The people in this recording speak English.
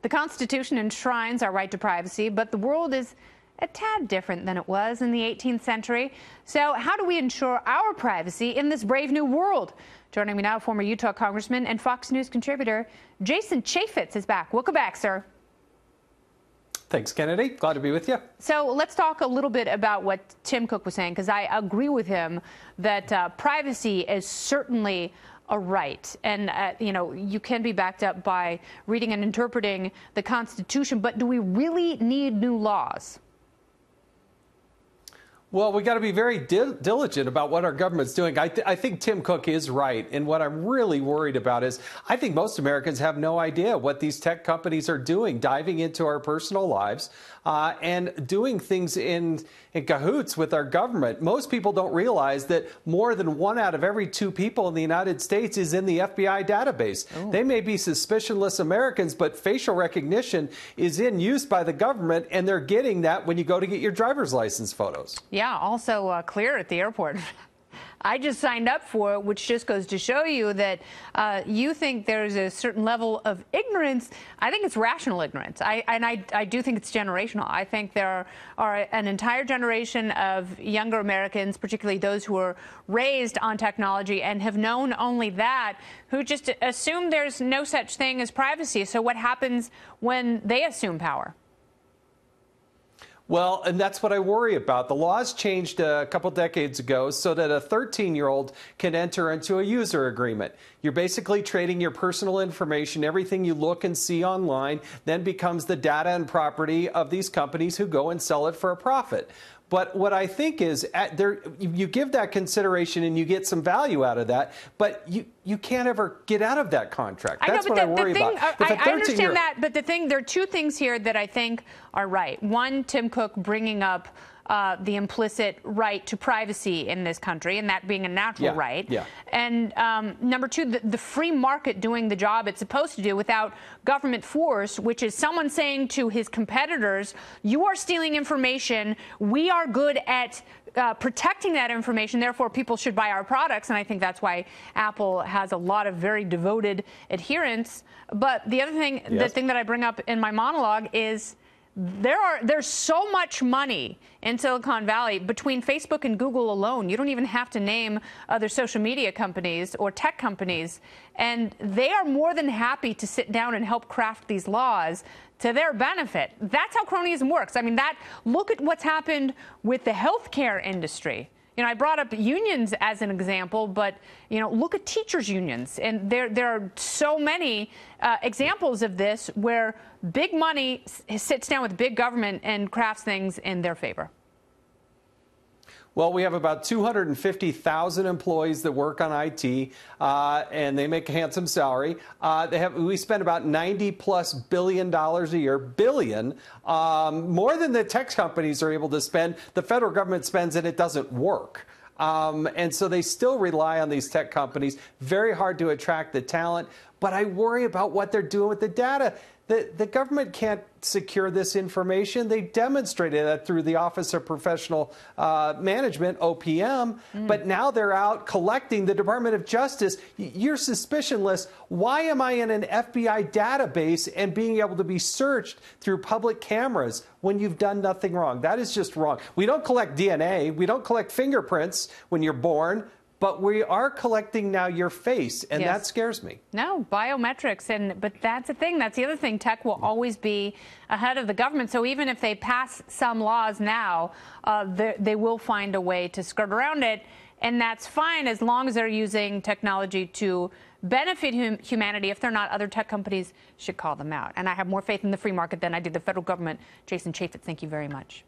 The Constitution enshrines our right to privacy, but the world is a tad different than it was in the 18th century. So how do we ensure our privacy in this brave new world? Joining me now, former Utah congressman and Fox News contributor Jason Chaffetz is back. Welcome back, sir. Thanks, Kennedy. Glad to be with you. So let's talk a little bit about what Tim Cook was saying, because I agree with him that privacy is certainly a right. And, you can be backed up by reading and interpreting the Constitution. But do we really need new laws? Well, we got to be very diligent about what our government's doing. I think Tim Cook is right. And what I'm really worried about is I think most Americans have no idea what these tech companies are doing, diving into our personal lives and doing things in cahoots with our government. Most people don't realize that more than 1 out of every 2 people in the United States is in the FBI database. Oh. They may be suspicionless Americans, but facial recognition is in use by the government, and they're getting that when you go to get your driver's license photos. Yeah, also clear at the airport. I just signed up for it, which just goes to show you that you think there's a certain level of ignorance. I think it's rational ignorance. I do think it's generational. I think there are an entire generation of younger Americans, particularly those who are raised on technology and have known only that, who just assume there's no such thing as privacy. So what happens when they assume power? Well, and that's what I worry about. The laws changed a couple decades ago so that a 13-year-old can enter into a user agreement. You're basically trading your personal information. Everything you look and see online then becomes the data and property of these companies who go and sell it for a profit. But what I think is you give that consideration and you get some value out of that, but you can't ever get out of that contract. That's what I worry about. I understand that, but there are 2 things here that I think are right. One, Tim Cook bringing up the implicit right to privacy in this country, and that being a natural right. Yeah. And number 2, the free market doing the job it's supposed to do without government force, which is someone saying to his competitors, you are stealing information. We are good at protecting that information. Therefore, people should buy our products. And I think that's why Apple has a lot of very devoted adherents. But the other thing, the thing that I bring up in my monologue is there's so much money in Silicon Valley between Facebook and Google alone. You don't even have to name other social media companies or tech companies. And they are more than happy to sit down and help craft these laws to their benefit. That's how cronyism works. I mean, look at what's happened with the healthcare industry. I brought up unions as an example, but, look at teachers' unions. And there are so many examples of this where big money sits down with big government and crafts things in their favor. Well, we have about 250,000 employees that work on IT, and they make a handsome salary. We spend about $90+ billion a year, more than the tech companies are able to spend. The federal government spends and it doesn't work. And so they still rely on these tech companies. Very hard to attract the talent. But I worry about what they're doing with the data. The government can't secure this information. They demonstrated that through the Office of Professional Management, OPM, but now they're out collecting the Department of Justice. You're suspicionless. Why am I in an FBI database and being able to be searched through public cameras when you've done nothing wrong? That is just wrong. We don't collect DNA. We don't collect fingerprints when you're born. But we are collecting now your face, and that scares me. No, biometrics, but that's the thing. That's the other thing. Tech will always be ahead of the government. So even if they pass some laws now, they will find a way to skirt around it, and that's fine as long as they're using technology to benefit humanity. If they're not, other tech companies should call them out. And I have more faith in the free market than I do the federal government. Jason Chaffetz, thank you very much.